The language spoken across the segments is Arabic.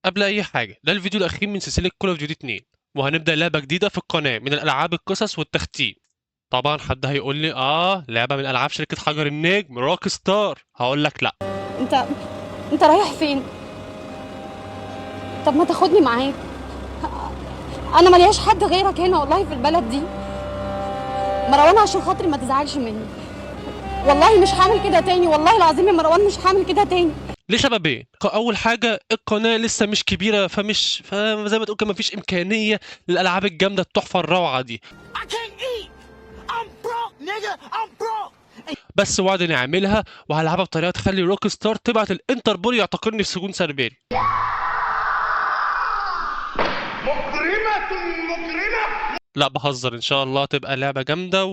قبل اي حاجه، ده الفيديو الاخير من سلسله كول اوف ديوتي 2، وهنبدا لعبه جديده في القناه من الالعاب القصص والتختيم. طبعا حد هيقول لي لعبه من العاب شركه حجر النجم روك ستار، هقول لك لا. انت انت رايح فين؟ طب ما تاخدني معاك. انا ملياش حد غيرك هنا والله في البلد دي. مروان عشان خاطري ما تزعلش مني. والله مش هعمل كده تاني، والله العظيم يا مروان مش هعمل كده تاني. لسببين، اول حاجه القناه لسه مش كبيره، فزي ما تقول كده مفيش امكانيه للالعاب الجامده التحفه الروعه دي. I can't eat. I'm broke, nigga. I'm broke. بس وعد نعملها، وهلعبها بطريقه تخلي روك ستار تبعت الانتربول يعتقلني في سجون سربيري. مجرمة. لا بهزر، ان شاء الله تبقى لعبة جامدة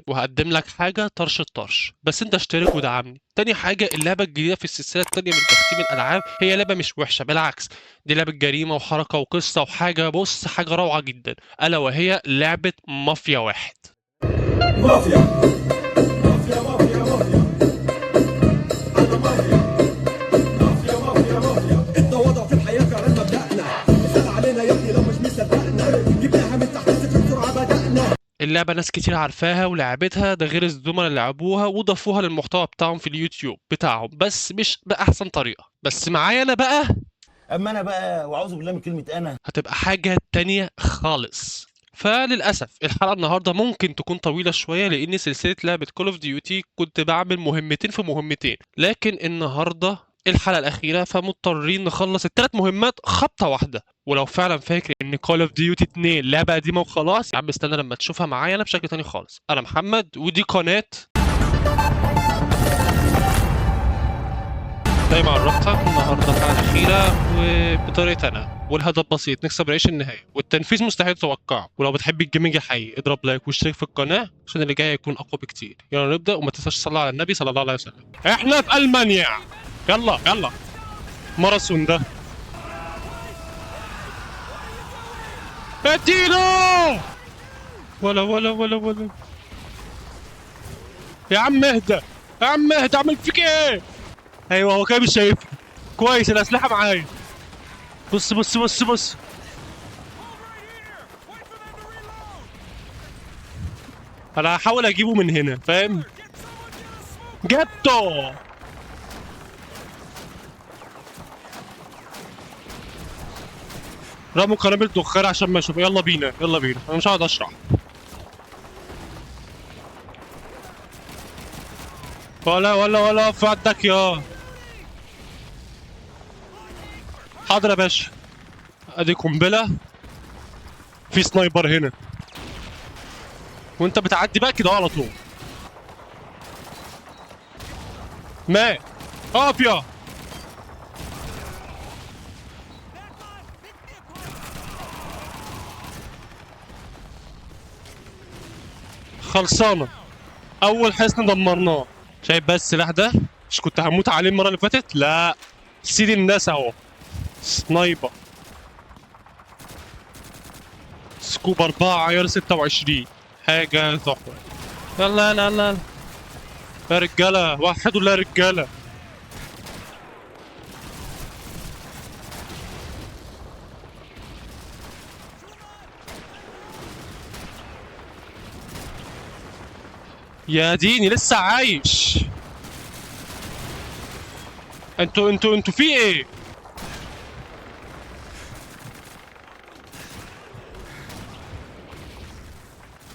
وهقدم لك حاجة طرش الطرش، بس انت اشترك ودعمني. تاني حاجة، اللعبة الجديدة في السلسلة التانية من تختيم الألعاب هي لعبة مش وحشة، بالعكس دي لعبة جريمة وحركة وقصة وحاجة، بص حاجة روعة جدا، ألا وهي لعبة مافيا واحد. مافيا مافيا مافيا مافيا. انا مافيا مافيا مافيا مافيا. التواضع في الحياه فعلا مبدأنا. اسال علينا يا ابني لو مش مصدقنا. جبناها من تحت الصفر بسرعه بدأنا. اللعبة ناس كتير عارفاها ولعبتها، ده غير الزملاء اللي لعبوها وضافوها للمحتوى بتاعهم في اليوتيوب بتاعهم، بس مش بأحسن طريقة. بس معايا أنا بقى اما انا بقى واعوذ بالله من كلمه انا. هتبقى حاجة تانية خالص. فللأسف الحلقة النهاردة ممكن تكون طويلة شوية، لأن سلسلة لعبة كول اوف ديوتي كنت بعمل مهمتين في مهمتين، لكن النهاردة الحلقة الأخيرة، فمضطرين نخلص الثلاث مهمات خبطة واحدة. ولو فعلا فاكر إن كول اوف ديوتي 2 لعبة قديمة وخلاص، يا عم استنى لما تشوفها معايا أنا بشكل تاني خالص. أنا محمد، ودي قناة زي ما عرفتك النهارده الحلقة الأخيرة وبطريقتي أنا، والهدف بسيط، نكسب رئيس النهائي، والتنفيذ مستحيل تتوقعه. ولو بتحب الجيمنج الحقيقي اضرب لايك واشترك في القناة عشان اللي جاي يكون أقوى بكتير. يلا نبدأ، وما تنساش تصلي على النبي صلى الله عليه وسلم. إحنا في ألمانيا. يلا يلا، ماراثون ده. اديله. ولا يا عم اهدى، يا عم اهدى، اعمل فيك ايه؟ ايوه هو كده مش شايفني كويس، الأسلحة معايا. بص بص بص بص، انا هحاول اجيبه من هنا، فاهم؟ جبته. رموا قنابل دخان عشان ما يشوف. يلا بينا يلا بينا، انا مش هقعد اشرح. ولا في عندك يا. حاضر يا باشا. ادي قنبله، في سنايبر هنا، وانت بتعدي بقى كده على طول. ما اقف يا. خلصانه، اول حصن دمرناه. شايف بس السلاح ده؟ مش كنت هموت عليه المره اللي فاتت؟ لا، سيد الناس اهو. سنايبر سكوب 4 عيار 26، حاجه تحفه. يلا يلا يلا يا رجاله، وحدوا الله يا رجاله. يا ديني لسه عايش. انتوا في ايه؟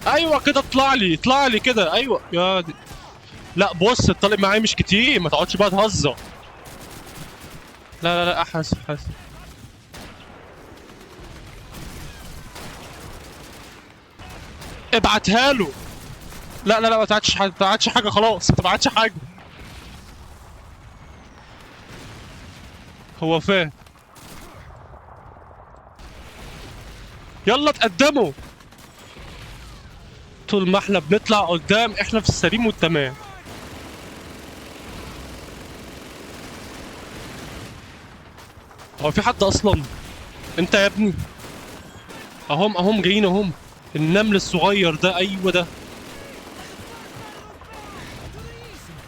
ايوه كده، اطلع لي اطلع لي كده، ايوه يا دي. لا بص، الطالب معايا مش كتير، ما تقعدش بقى تهزر. لا احس احس. ابعتها له. لا ما تبعتش حاجه، ما تبعتش حاجه، خلاص ما تبعتش حاجه. هو فين؟ يلا تقدموا. طول ما احنا بنطلع قدام احنا في السليم والتمام. هو في حد اصلا؟ انت يا ابني. اهم جايين اهم. النمل الصغير ده، ايوه ده.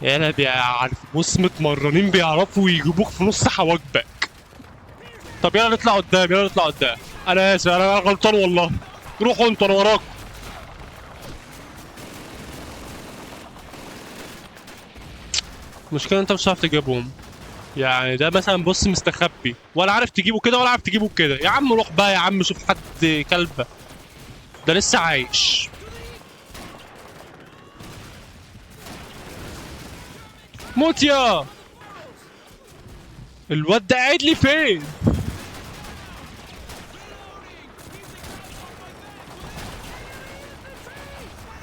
يالا بيعرف، بص متمرنين، بيعرفوا يجيبوك في نص حواجبك. طب يلا نطلع قدام، يلا نطلع قدام. انا اسف، انا غلطان والله. روحوا انتوا، انا وراكم. المشكلة انت مش هتعرف تجيبهم. يعني ده مثلا بص مستخبي، ولا عارف تجيبه كده ولا عارف تجيبه كده. يا عم روح بقى يا عم، شوف حد كلبة. ده لسه عايش. موت يا الواد ده قاعد لي فين؟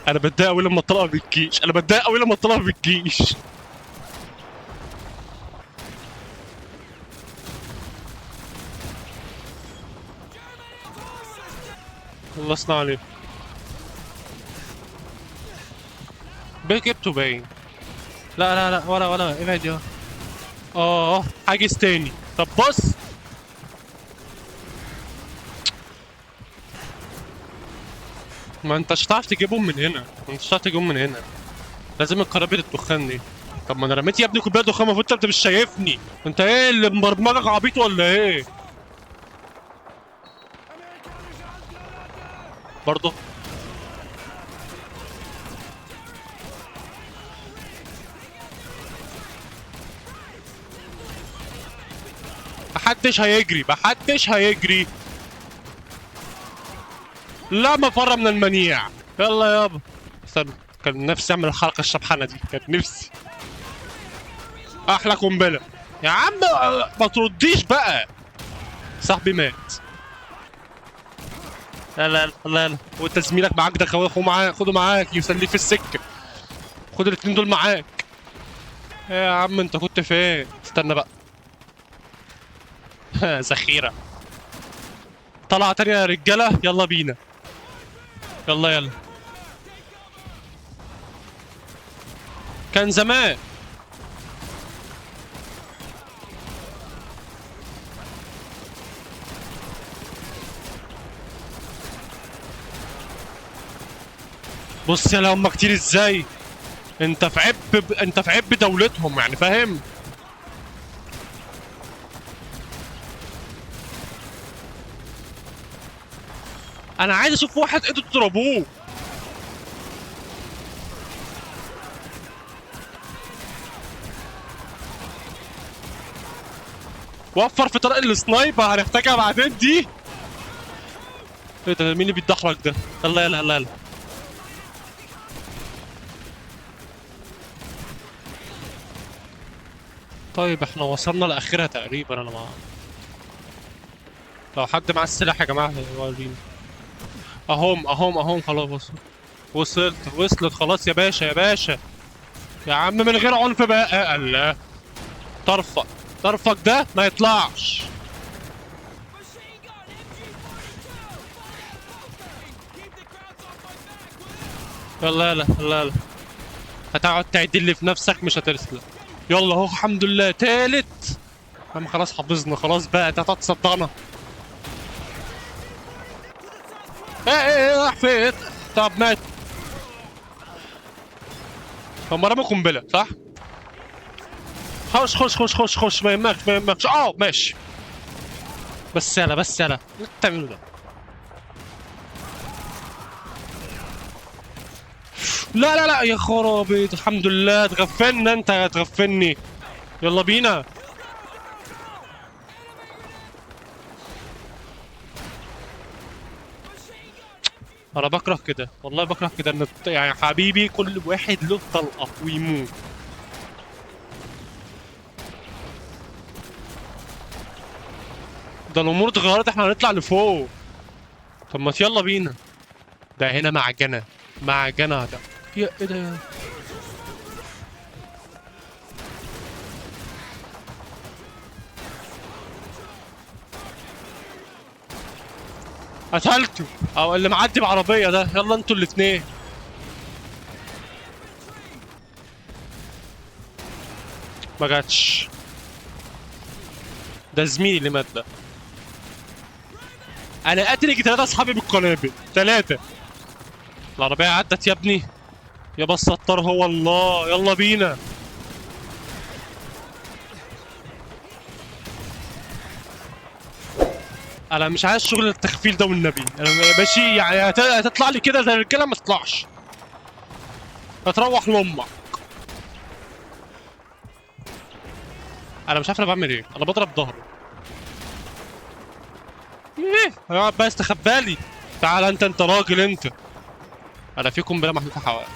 انا بتضايق قوي لما الطلقه بتجيش، انا بتضايق قوي لما الطلقه بتجيش. خلصنا عليه. جبته باين. لا لا لا، ولا ابعد يا. حاجز تاني. طب بص، ما انتش هتعرف تجيبهم من هنا، ما انتش هتعرف تجيبهم من هنا. لازم القنابل الدخان دي. طب ما انا رميت يا ابني كوبايه دخان، المفروض انت مش شايفني. انت ايه اللي مبرمجك عبيط ولا ايه؟ برضه محدش هيجري، محدش هيجري. لا مفر من المنيع. يلا يابا. استنى، كان نفسي اعمل الحركه الشبحانه دي، كانت نفسي. احلى قنبله يا عم. ما ترديش بقى. صاحبي مات. لا لا لا لا، وانت زميلك معاك ده، خده معاك، خده معاك يسليه في السكه. خد الاتنين دول معاك. يا عم انت كنت فين؟ استنى بقى. ذخيره. طلعه تانية يا رجاله، يلا بينا. يلا يلا. كان زمان. بص يا هم كتير ازاي. انت في انت في عب دولتهم، يعني فاهم. انا عايز اشوف واحد ايده تضربوه. وفر في طريق السنايبر، هنحتاجها بعدين دي. ايه ده؟ مين اللي بيتدحرج ده؟ يلا يلا يلا يلا. طيب احنا وصلنا لاخرها تقريبا. انا لو حد معاه السلاح يا جماعه وريني. اهم خلاص. وصلت خلاص يا باشا، يا باشا. يا عم من غير عنف بقى. الله. طرفك ده ما يطلعش. يلا يلا يلا يلا. هتقعد تعدل في نفسك، مش هترسل. يلا اهو الحمد لله تالت. عم خلاص حافظنا، خلاص بقى انت هتصدقنا. ايه راح فين؟ طب مات. هم رموا قنبله صح؟ خش ما يهمكش. ماشي. بس يلا اللي بتعمله ده. لا يا خرابي، الحمد لله تغفلنا. انت هتغفلني. يلا بينا. انا بكره كده والله، بكره كده ان يعني حبيبي كل واحد له طلقه ويموت. ده الامور اتغيرت، احنا هنطلع لفوق. طب ما يلا بينا. ده هنا معجنه ده. يا ايه ده؟ قتلته، او اللي معدي بعربيه ده. يلا انتوا الاتنين. ما جاتش. ده زميلي اللي مات ده. انا قاتل يجي 3 اصحابي بالقنابل، 3. العربيه عدت يا ابني. يابا الستار هو الله. يلا بينا. انا مش عايز شغل التخفيل ده والنبي. انا ماشي يعني هتطلع لي كده زي الرجاله ما تطلعش، هتروح لامك. انا مش عارف انا بعمل ايه، انا بضرب ظهره. ايه هيقعد بقى يستخبالي؟ تعال انت راجل انت. انا في قنبله محطوطه حوالي.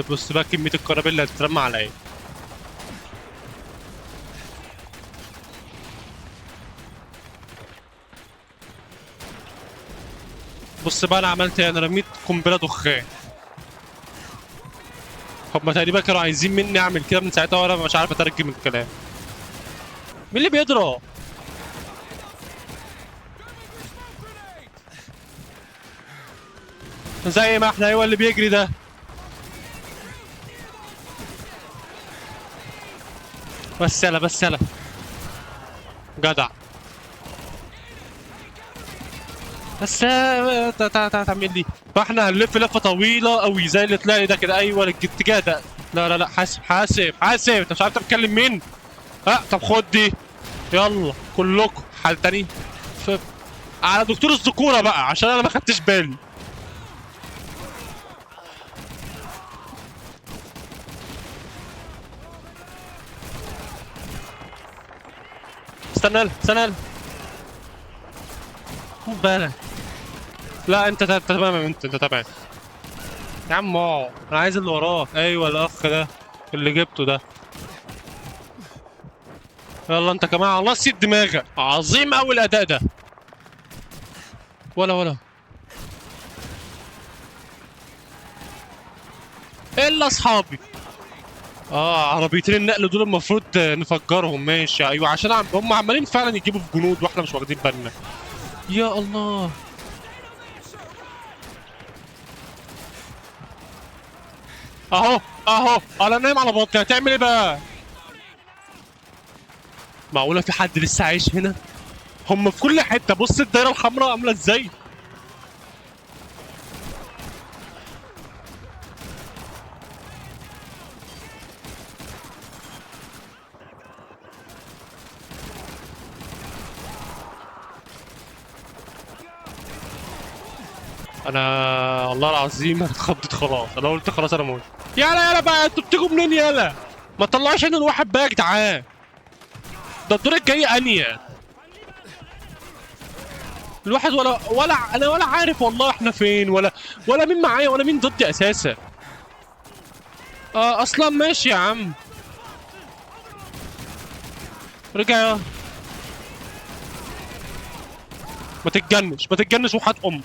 بص بقى كميه القنابل اللي هتترمى عليا. بص بقى انا عملت ايه، انا رميت قنبله دخان. هما تقريبا كانوا عايزين مني اعمل كده من ساعتها وانا مش عارف اترجم الكلام. مين اللي بيضرب؟ زي ما احنا، ايوه اللي بيجري ده. بس يلا بس يلا جدع. بس تعمل لي، فاحنا هنلف لفه طويله قوي زي اللي تلاقي ده كده. ايوه الاتجاه ده. لا حاسب حاسب حاسب. انت مش عارف انت بتكلم مين؟ ها طب خد دي يلا كلكم حالتاني على دكتور الذكوره بقى عشان انا ما خدتش بالي. استنى خد بالك. لا انت تمام، انت تمام يا عم. انا عايز اللي وراك. ايوه الاخ ده اللي جبته ده. يلا انت كمان، الله يسيب دماغك. عظيم اوي الاداء ده. ولا الا اصحابي. عربيتين النقل دول المفروض نفجرهم. ماشي ايوه عشان هم عمالين فعلا يجيبوا في جنود واحنا مش واخدين بالنا. يا الله. اهو انا نايم على بطني، هتعمل ايه بقى؟ معقولة في حد لسه عايش هنا؟ هم في كل حتة. بص الدايرة الحمراء عاملة ازاي. انا والله العظيم انا اتخضيت خلاص. انا قلت خلاص انا موت. يلا بقى انتوا بتيجوا منين يلا؟ ما تطلعوش عين الواحد بقى يا جدعان. ده الدور الجاي انيا. الواحد ولا انا ولا عارف والله احنا فين، ولا مين معايا ولا مين ضدي اساسا. اصلا ماشي يا عم. رجع. ما تتجنش وحات امك.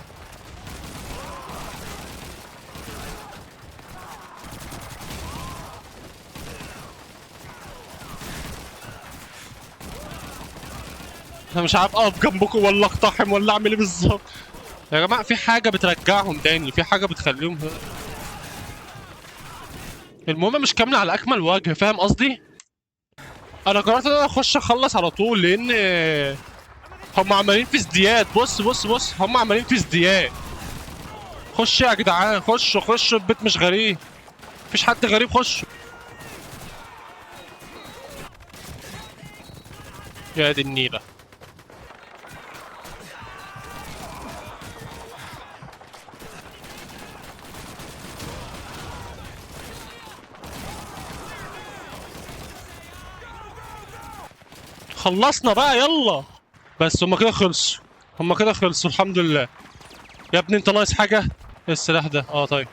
انا مش عارف اقف جنبكم ولا اقتحم ولا اعمل ايه بالظبط. يا جماعه في حاجه بترجعهم تاني، في حاجه بتخليهم. المهم مش كامله على اكمل وجه، فاهم قصدي؟ انا قررت ان انا اخش اخلص على طول لان هم عمالين في ازدياد. بص هم عمالين في ازدياد. خش يا جدعان، خشوا البيت مش غريب. مفيش حد غريب، خشوا. يا دي النيله. خلصنا بقى يلا. بس هما كده خلصوا الحمد لله. يا ابني انت ناقص حاجة؟ ايه السلاح ده؟ طيب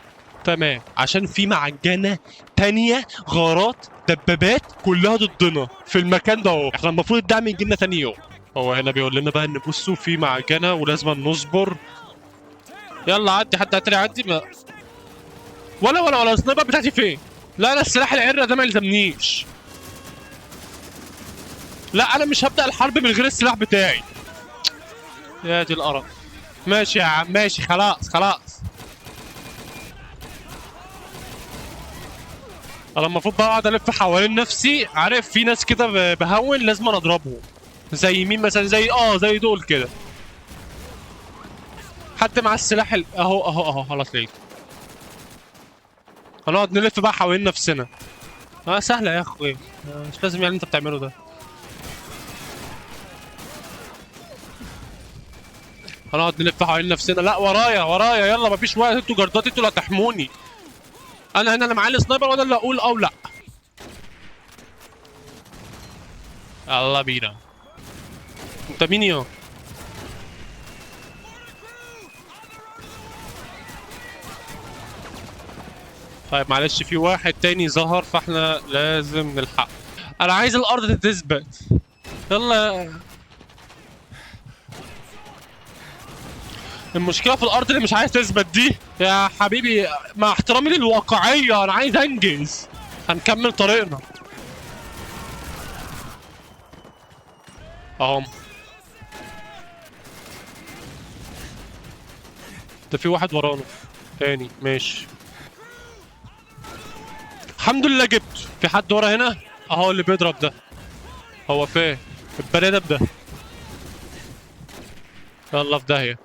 تمام. عشان في معجنة تانية، غارات دبابات كلها ضدنا في المكان ده اهو. احنا المفروض الدعم يجي لنا تاني يوم. هو هنا بيقول لنا بقى ان بصوا في معجنة ولازم نصبر. يلا عدي، حد هتري عدي ما. ولا السنايبر بتاعتي فين؟ لا انا السلاح العرة ده ما يلزمنيش. لا انا مش هبدأ الحرب من غير السلاح بتاعي. يا دي القرف. ماشي يا عم ماشي، خلاص. انا المفروض بقى اقعد الف حوالين نفسي. عارف في ناس كده بهون لازم أنا اضربهم. زي مين مثلا؟ زي دول كده. حد مع السلاح اهو خلاص لقيته. هنقعد نلف بقى حوالين نفسنا. سهلة يا اخوي. مش لازم يعني انت بتعمله ده. هنقعد نلف حوالين نفسنا. لا ورايا ورايا، يلا مفيش وقت، انتوا جردات، انتوا اللي هتحموني. انا هنا اللي معايا السنايبر وانا اللي اقول او لا. يلا بينا. انت مين يا؟ طيب معلش في واحد تاني ظهر فاحنا لازم نلحق. انا عايز الارض تثبت. يلا. المشكلة في الارض اللي مش عايز تثبت دي يا حبيبي. مع احترامي للواقعية انا عايز انجز. هنكمل طريقنا اهم. ده في واحد ورانا تاني. ماشي الحمد لله جبت. في حد ورا هنا اهو اللي بيضرب ده. هو فين البني ادم ده؟ يلا في داهية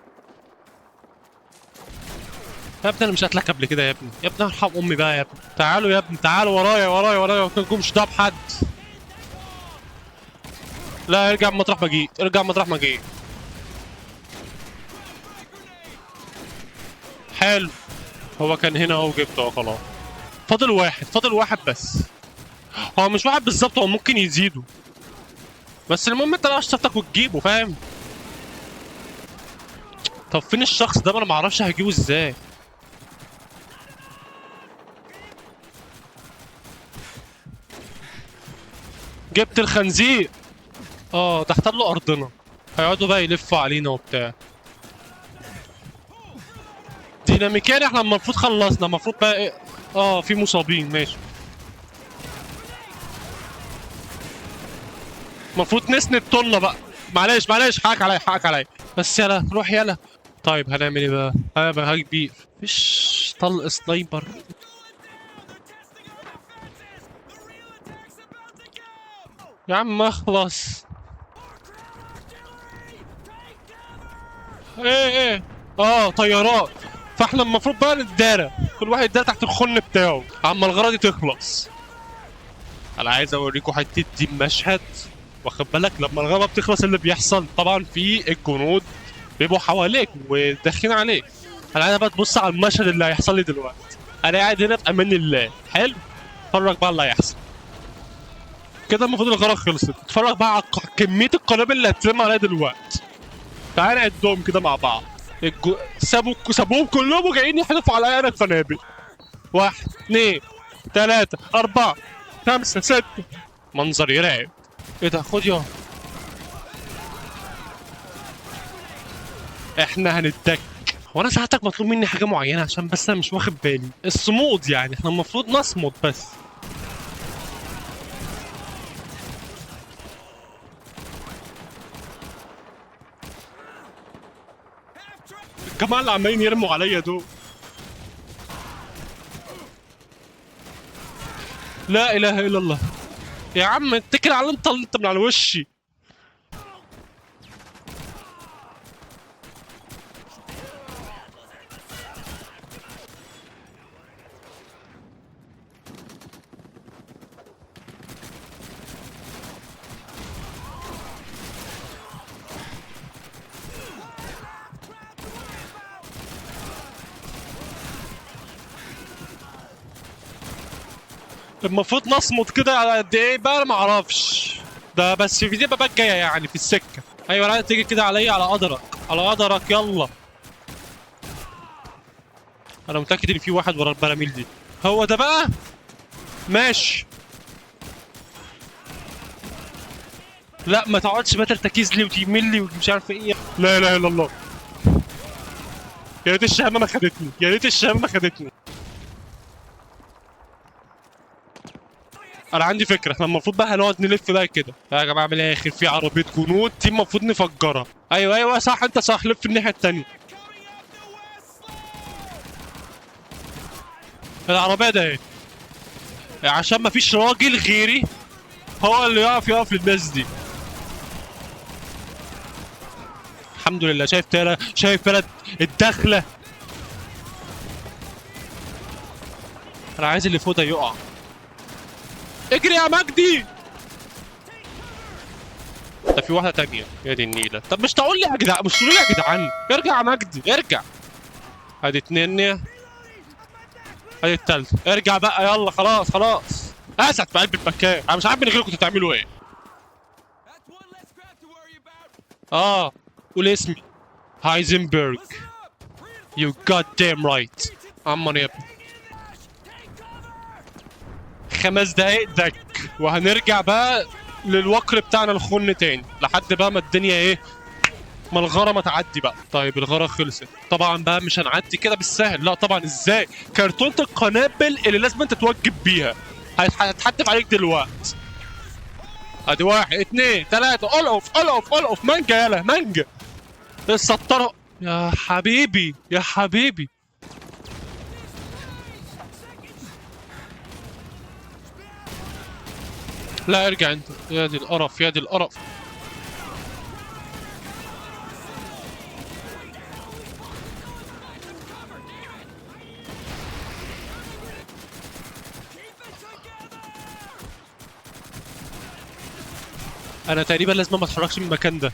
يا ابني. انا مش قاتلك قبل كده يا ابني. يا ابني ارحم امي بقى يا ابني. تعالوا يا ابني تعالوا ورايا ورايا ورايا. ما تكونش ده بحد. لا ارجع من مطرح ما جيت. ارجع من مطرح ما جيت. حلو. هو كان هنا اهو جبته اهو خلاص. فاضل واحد. فاضل واحد بس. هو مش واحد بالظبط، هو ممكن يزيدوا. بس المهم انت لا شطك وتجيبه فاهم. طب فين الشخص ده؟ ما انا معرفش هجيبه ازاي. جبت الخنزير. اه ده احتلوا ارضنا. هيقعدوا بقى يلفوا علينا وبتاع. ديناميكيا احنا المفروض خلصنا. المفروض بقى ايه؟ اه في مصابين. ماشي. المفروض نسند طولنا بقى. معلش معلش حقك عليا حقك عليا. بس يلا روح يلا. طيب هنعمل ايه بقى؟ هبقى كبير. مفيش طلق سنايبر. يا عم اخلص. ايه طيارات. فاحنا المفروض بقى نتدارى. كل واحد يتدارى تحت الخن بتاعه اما الغرض دي تخلص. انا عايز اوريكم حته دي مشهد. واخد بالك لما الغابه بتخلص اللي بيحصل؟ طبعا في الجنود بيبقوا حواليك وداخلين عليك. انا عايز بقى تبص على المشهد اللي هيحصل لي دلوقتي. انا قاعد هنا في امان الله. حلو. اتفرج بقى اللي هيحصل. كده المفروض الغرض خلصت. اتفرج بقى على كميه القنابل اللي هترمي عليا دلوقتي. تعالى نعدهم كده مع بعض. سابوهم كلهم وجايين يحدفوا عليا انا القنابل. 1 2 3 4 5 6. منظر يرعب. ايه ده؟ خد يا. احنا هنتك. هو انا ساعتك مطلوب مني حاجه معينه؟ عشان بس انا مش واخد بالي. الصمود يعني احنا المفروض نصمد بس. الجماعه اللي عمالين يرموا عليا دول. لا اله الا الله. يا عم اتكل على انت من على وشي. المفروض نصمد كده على قد ايه بقى؟ انا معرفش. ده بس في دي بقى جايه يعني في السكه. ايوه انا عايز تيجي كده عليا على قدرك. على قدرك يلا. انا متاكد ان في واحد ورا البراميل دي. هو ده بقى. ماشي. لا ما تقعدش بقى ترتكز لي وتيمل لي ومش عارف ايه. لا اله الا الله. يا ريت الشهامه ما خدتني. يا ريت الشهامه ما خدتني. انا عندي فكره. احنا المفروض بقى هنقعد نلف بقى كده يا جماعه. من الاخر في عربيه جنود دي المفروض نفجرها. ايوه صح انت صح. لف الناحيه التانيه. العربيه ده ايه؟ عشان مفيش راجل غيري هو اللي يقف للناس دي. الحمد لله. شايف بلد الدخله. انا عايز اللي فوق ده يقع. اجري يا مجدي. ده في واحده تانية يا دي النيله. طب مش تقول لي يا جدعان، مش تقول لي يا جدعان ارجع يا مجدي ارجع. ادي 2 ادي التالتة. ارجع بقى يلا خلاص خلاص. اسد في قلب المكان. انا مش عارف من غيركم كنتوا بتعملوا ايه. قول اسمي هايزنبرج. You goddamn right. عمر يا ابني. 5 دقايق دك وهنرجع بقى للوكر بتاعنا الخن تاني لحد بقى ما الدنيا ايه، ما الغارة ما تعدي بقى. طيب الغارة خلصت طبعا بقى، مش هنعدي كده بالسهل، لا طبعا. ازاي؟ كرتونة القنابل اللي لازم انت توجب بيها هتحدف عليك دلوقتي. ادي 1 2 3 القف القف القف. مانجا يالا مانجا. السطرة يا حبيبي يا حبيبي. لا ارجع انت. يا دي القرف يا دي القرف. انا تقريبا لازم ما اتحركش من المكان ده.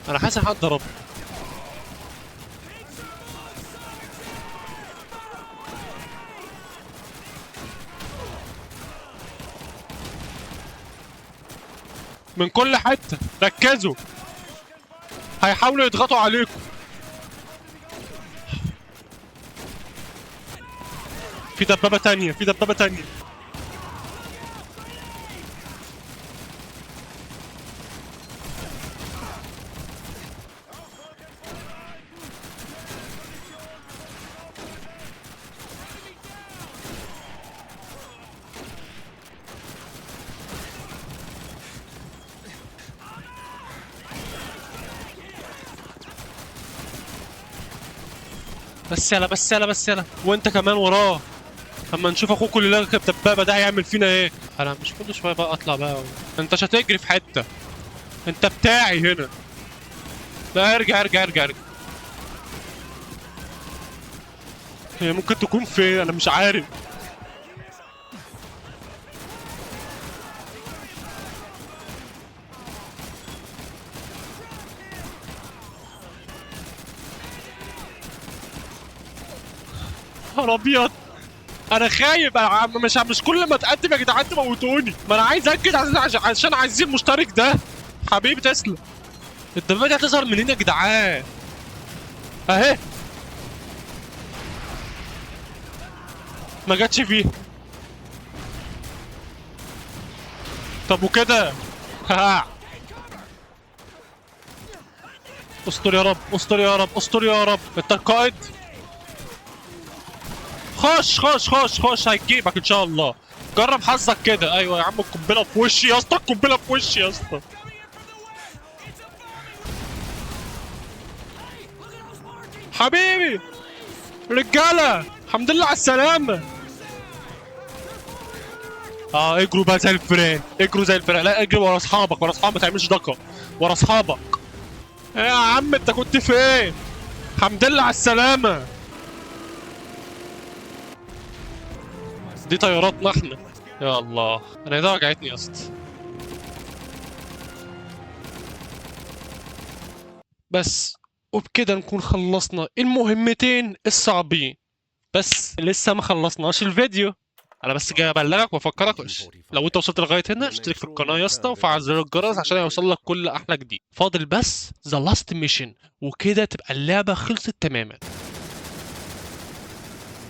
انا حاسس ان حد ضرب. من كل حته ركزوا، هيحاولوا يضغطوا عليكم. في دبابه تانية في دبابه تانية. بس يلا بس يلا بس يلا. وانت كمان وراه. اما نشوف اخوك اللي راكب دبابه ده هيعمل فينا ايه. انا مش كل شويه بقى اطلع بقى. انت مش هتجري في حته، انت بتاعي هنا. لا ارجع ارجع ارجع ارجع. هي ممكن تكون فين؟ انا مش عارف. نهار ابيض. انا خايف. انا مش كل ما اتقدم يا جدعان تموتوني. ما انا عايز اكد عشان عايزين المشترك ده. حبيبي تسلم. الدبابه دي هتظهر منين يا جدعان؟ اهي. ما جاتش فيه. طب وكده؟ ها. استر يا رب استر يا رب استر يا رب. انت القائد. خش خش خش خش هيجيبك ان شاء الله. جرب حظك كده. ايوه يا عم القنبله في وشي يا اسطى. القنبله في وشي يا اسطى. حبيبي رجاله الحمد لله على السلامه. اجروا بقى زي الفئران. اجروا زي الفئران. لا اجري ورا اصحابك. ورا اصحابك ما تعملش دقه. ورا اصحابك. ايه يا عم انت كنت فين؟ الحمد لله على السلامه. دي طياراتنا احنا. يا الله انا ايديا وجعتني يا اسطى. بس وبكده نكون خلصنا المهمتين الصعبين. بس لسه ما خلصناش الفيديو. انا بس جاي ابلغك وافكرك لو انت وصلت لغايه هنا اشترك في القناه يا اسطى وفعل زر الجرس عشان يوصل لك كل احلى جديد. فاضل بس ذا لاست ميشن وكده تبقى اللعبه خلصت تماما.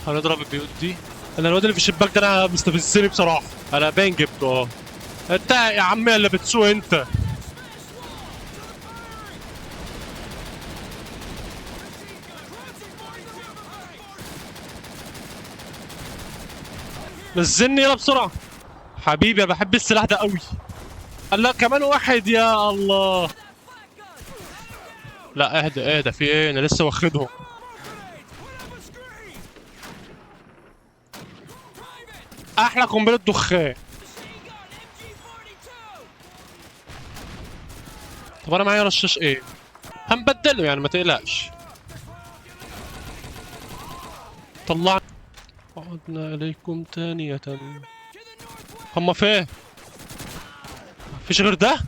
هنضرب البيوت دي. انا الواد اللي في الشباك ده انا مستفزني بصراحه. انا باين جبته. انت يا عمي اللي بتسوق انت. نزلني يلا بسرعه حبيبي. انا بحب السلاح ده قوي. الله كمان واحد يا الله. لا اهدى اهدى في ايه؟ انا لسه واخدهم. احلى قنبله دخان. طب انا معايا رشاش ايه؟ هنبدله يعني ما تقلقش. طلعنا. عدنا اليكم ثانية. هما فين؟ مفيش غير ده.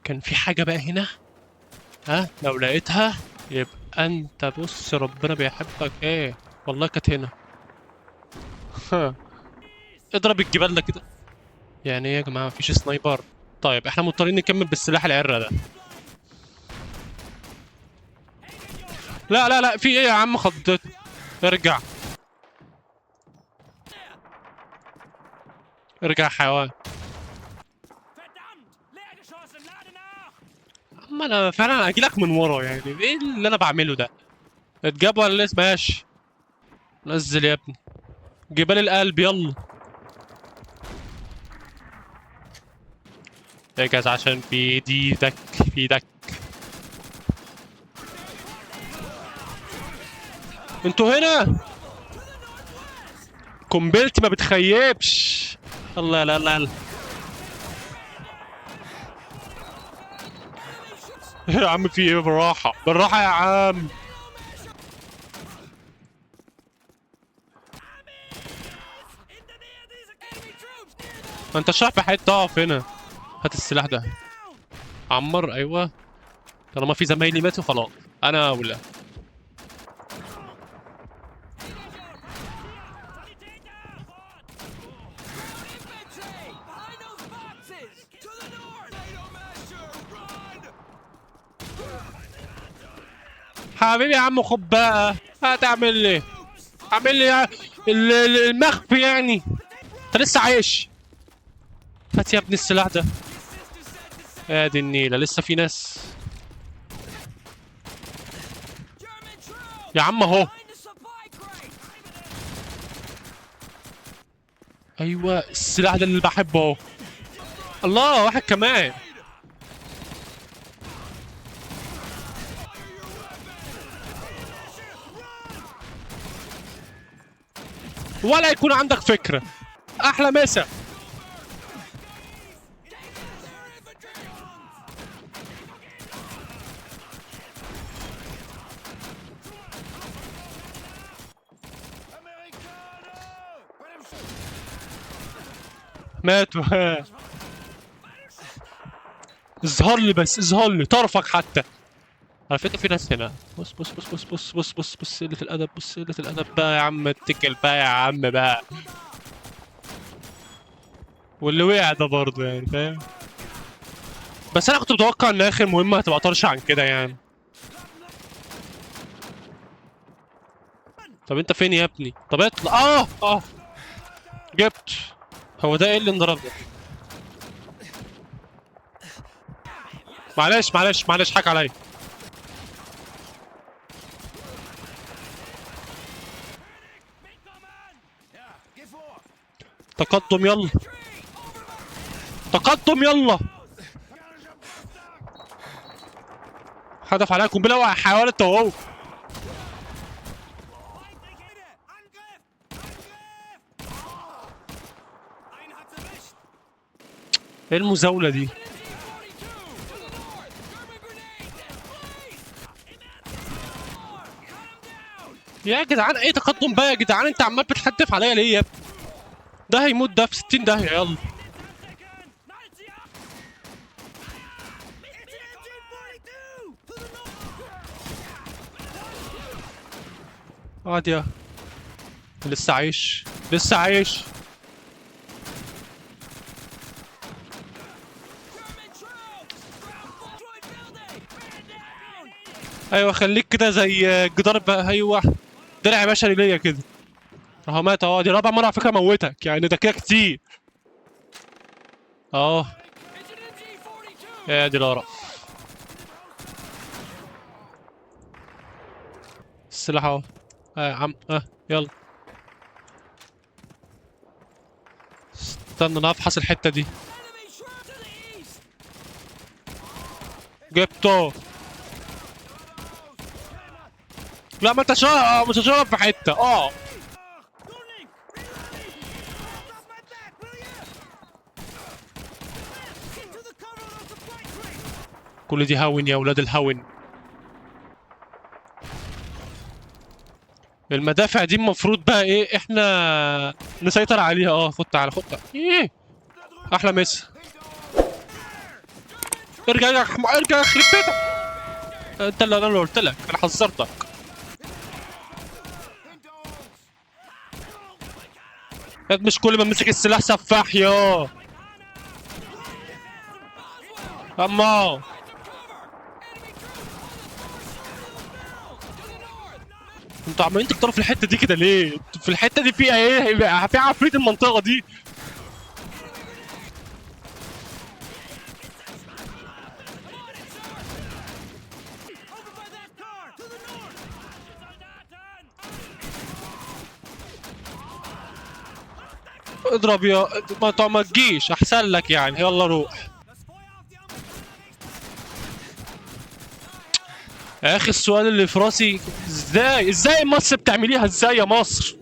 كان في حاجة بقى هنا، ها لو لقيتها يبقى انت بص ربنا بيحبك ايه. والله كانت هنا. ها اضرب الجبال ده كده. يعني ايه يا جماعة مفيش سنايبر؟ طيب احنا مضطرين نكمل بالسلاح العرة ده. لا لا لا، في ايه يا عم خضت؟ ارجع ارجع يا حيوان. اما انا فعلا اجيلك من ورا، يعني ايه اللي انا بعمله ده؟ اتجاب ولا لسه؟ ماشي نزل يا ابني. جبال القلب يلا. اجهز عشان في دي دك في دك. انتوا هنا. قنبلتي ما بتخيبش. الله لا لا لا. يا عم في ايه؟ بالراحة بالراحة يا عم. ما انت شايف حته اقف هنا. هات السلاح ده. عمر ايوه. طالما في زمايلي ماتوا خلاص انا اولى. حبيبي يا عم خد بقى. هتعمل لي اعمل لي المخفي يعني. انت لسه عايش. هات يا ابني السلاح ده. ادي النيلة لسه في ناس. يا عم اهو. ايوه السلاح ده اللي بحبه اهو. الله واحد كمان. ولا يكون عندك فكرة. احلى مسا. ماتوا. ها اظهر لي بس اظهر لي طرفك حتى. على فكرة في ناس هنا. بص بص بص بص بص بص بص بص قلة الأدب. بص قلة الأدب بقى يا عم. اتكل بقى يا عم بقى. واللي وقع ده برضه يعني فاهم. بس أنا كنت متوقع إن آخر مهمة هتبقى طرش عن كده يعني. طب أنت فين يا ابني؟ طب اطلع. جبت. هو ده إيه اللي انضرب ده؟ معلش معلش معلش حك عليا. تقدم يلا. تقدم يلا. هدف عليا قنبله. اوعى يا حيوان انت وهو. ايه المزاوله دي؟ يا جدعان ايه تقدم بقى يا جدعان؟ انت عمال بتحدف عليا ليه يا ابني؟ ده هيموت ده في 60 داهيه. يلا اقعد يا. لسه عايش لسه عايش. ايوه خليك كده زي الجدار بقى. ايوه درع بشري ليا كده. اهو مات اهو. دي رابع مره على فكره موتك يعني. ده كده كتير. اه يا دي القرف. السلاح اهو. يا عم يلا. استنى انا افحص الحته دي. جبته. لا ما انت مش هشرب في حته. كل دي هون يا ولاد الهون. المدافع دي المفروض بقى ايه احنا نسيطر عليها. خد تعالى خد تعالى. ايه احلى مسا. ارجع ارجع ارجع يخرب بيتك. انت اللي انا اللي قلت لك، انا حذرتك. مش كل ما مسك السلاح سفاح يا اما. انتوا عمالين تختاروا في الحته دي كده ليه؟ في الحته دي فيها ايه؟ في عفريت المنطقه دي. اضرب يا ما تجيش احسن لك يعني، يلا روح. يا اخي السؤال اللي في راسي، ازاي مصر بتعمليها ازاي يا مصر؟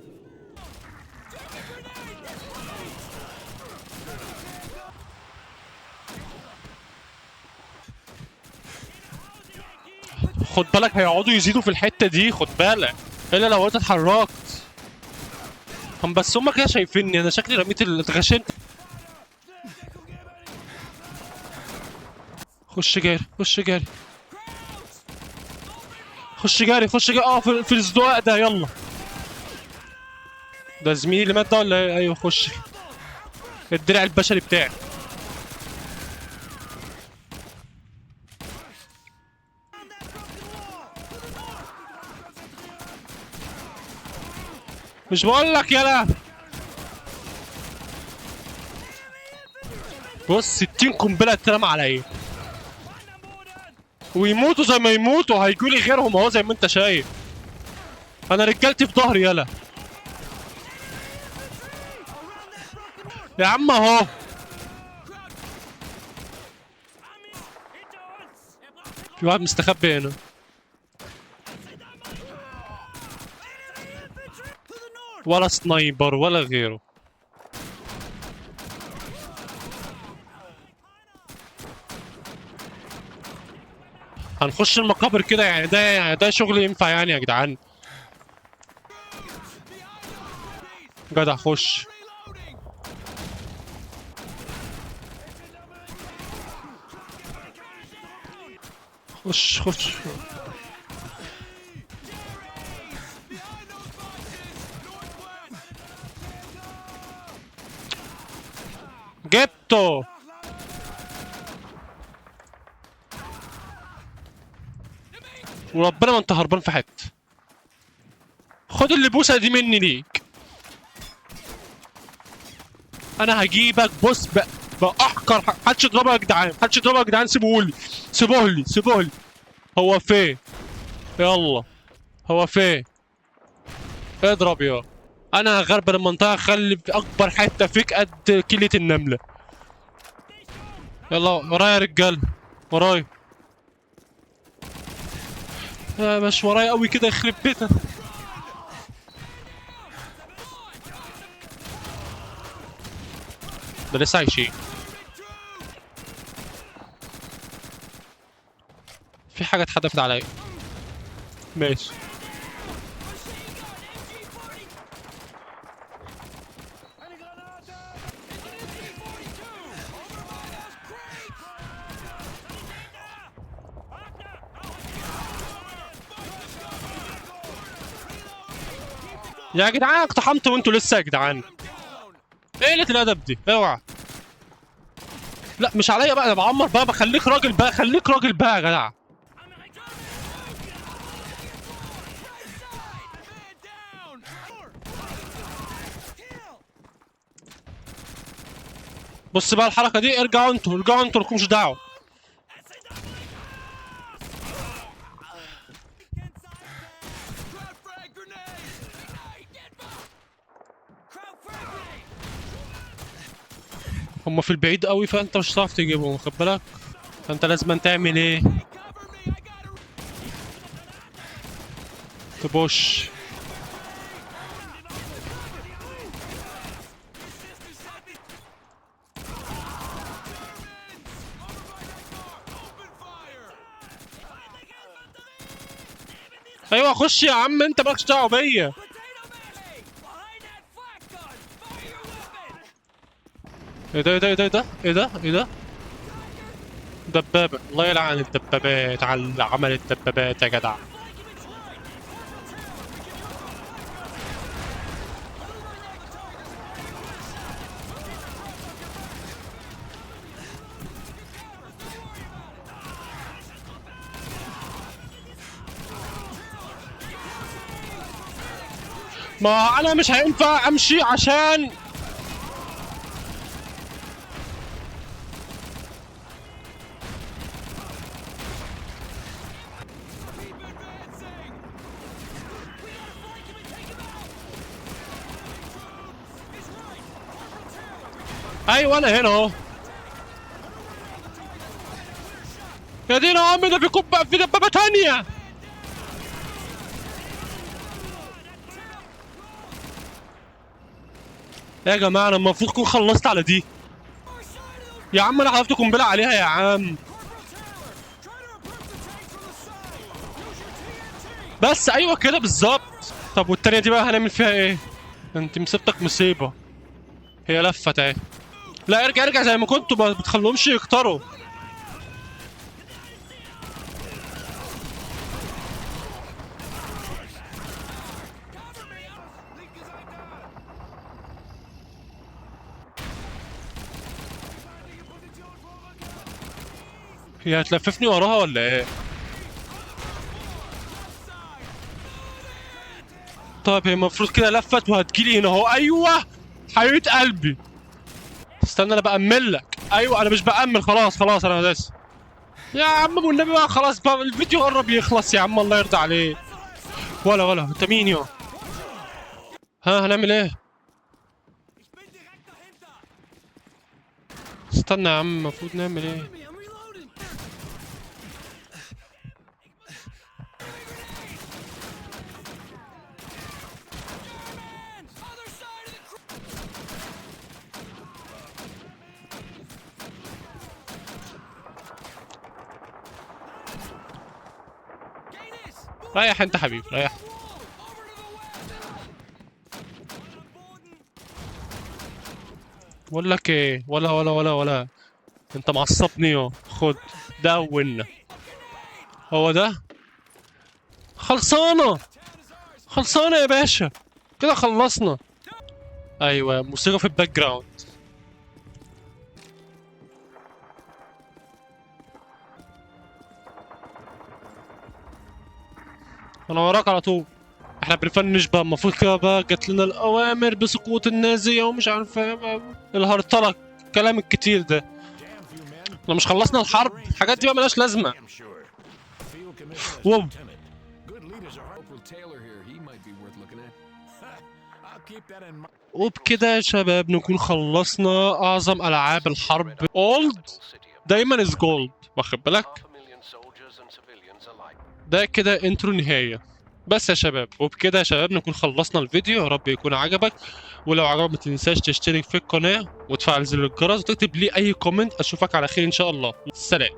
خد بالك هيقعدوا يزيدوا في الحتة دي، خد بالك الا لو انت اتحركت. هم بس هما كده شايفيني، انا شكلي رميت اتغشنت. خش جاري خش جاري خش جاري خش جاري. اه في الازدواء ده، يلا. ده زميلي اللي مات ده ولا ايه؟ ايوه خش. الدرع البشري بتاعي. مش بقول لك يلا. بص 60 قنبله اترمى عليا، ويموتوا زي ما يموتوا، هيجولي غيرهم اهو زي ما انت شايف. انا رجالتي في ظهري يلا يا عم اهو. في واحد مستخبي هنا. ولا سنايبر ولا غيره. هنخش المقابر كده يعني؟ ده شغل ينفع يعني يا جدعان؟ جدع خش. خش خش. جبته. وربنا ما انت هربان في حته. خد اللبوسه دي مني ليك. انا هجيبك. بص باحقر. محدش يضربها يا جدعان، محدش يضربها يا جدعان. سيبوهولي سيبوهولي سيبوهولي. هو فين؟ يلا هو فين؟ اضرب يا. انا هغربل المنطقه، اخلي اكبر حته فيك قد كيلة النمله. يلا ورايا يا رجال، ورايا. مش ورايا قوي كده يخرب بيتك. ده لسه عايشين. في حاجه اتحدفت عليا. ماشي. يا جدعان اقتحمت وانتوا لسه يا جدعان. ايه قلة الادب دي؟ اوعى. لا مش عليا بقى، انا بعمر بقى. بخليك راجل بقى، خليك راجل بقى يا جدع. بص بقى الحركة دي. ارجعوا انتوا، ارجعوا انتوا، مالكمش دعوة. هما في البعيد قوي، فانت مش هتعرف تجيبهم، خد بالك. فانت لازم تعمل ايه؟ تبوش. ايوه خش يا عم، انت مالكش دعوه بيا. ايه ده ايه ده ايه ده ايه ده ايه ده ايه ده؟ دبابة، الله يلعن الدبابات على اللي عمل الدبابات يا جدع. ما انا مش هينفع امشي عشان ايوه انا هنا اهو. يا دين امي ده في دبابة تانية. يا جماعة انا المفروض اكون خلصت على دي. يا عم انا حذفت قنبلة عليها يا عم. بس ايوه كده بالظبط. طب والتانية دي بقى هنعمل فيها ايه؟ انت مصيبتك مصيبة. هي لفت اهي. لا ارجع ارجع زي ما كنتوا، ما بتخلوهمش يكتروا. هي هتلففني وراها ولا ايه؟ طيب هي المفروض كده لفت وهتجيلي هنا اهو. ايوه حبيبة قلبي. استنى انا بأمن لك. ايوه انا مش بأمن، خلاص خلاص انا لسه. يا عم والنبي بقى خلاص بقى الفيديو قرب يخلص يا عم، الله يرضى عليك. ولا انت مين يا؟ ها هنعمل ايه؟ استنى يا عم المفروض نعمل ايه؟ ريح انت حبيبي ريح. بقول لك ايه، ولا انت معصبني يا خد ده ونا. هو ده خلصانه. خلصانه يا باشا، كده خلصنا. ايوه موسيقى في الباك جراوند. انا وراك على طول. احنا بنفنش بقى، المفروض كده بقى جات لنا الاوامر بسقوط النازيه ومش عارف ايه الهرطله الكلام الكتير ده. احنا مش خلصنا الحرب، الحاجات دي بقى ملهاش لازمه. واو وبكده يا شباب نكون خلصنا اعظم العاب الحرب. اولد دايما از جولد، واخد بالك؟ ده كده انترو نهايه. بس يا شباب وبكده يا شباب نكون خلصنا الفيديو، يا رب يكون عجبك. ولو عجبك ما تنساش تشترك في القناه وتفعل زر الجرس وتكتب لي اي كومنت. اشوفك على خير ان شاء الله. سلام.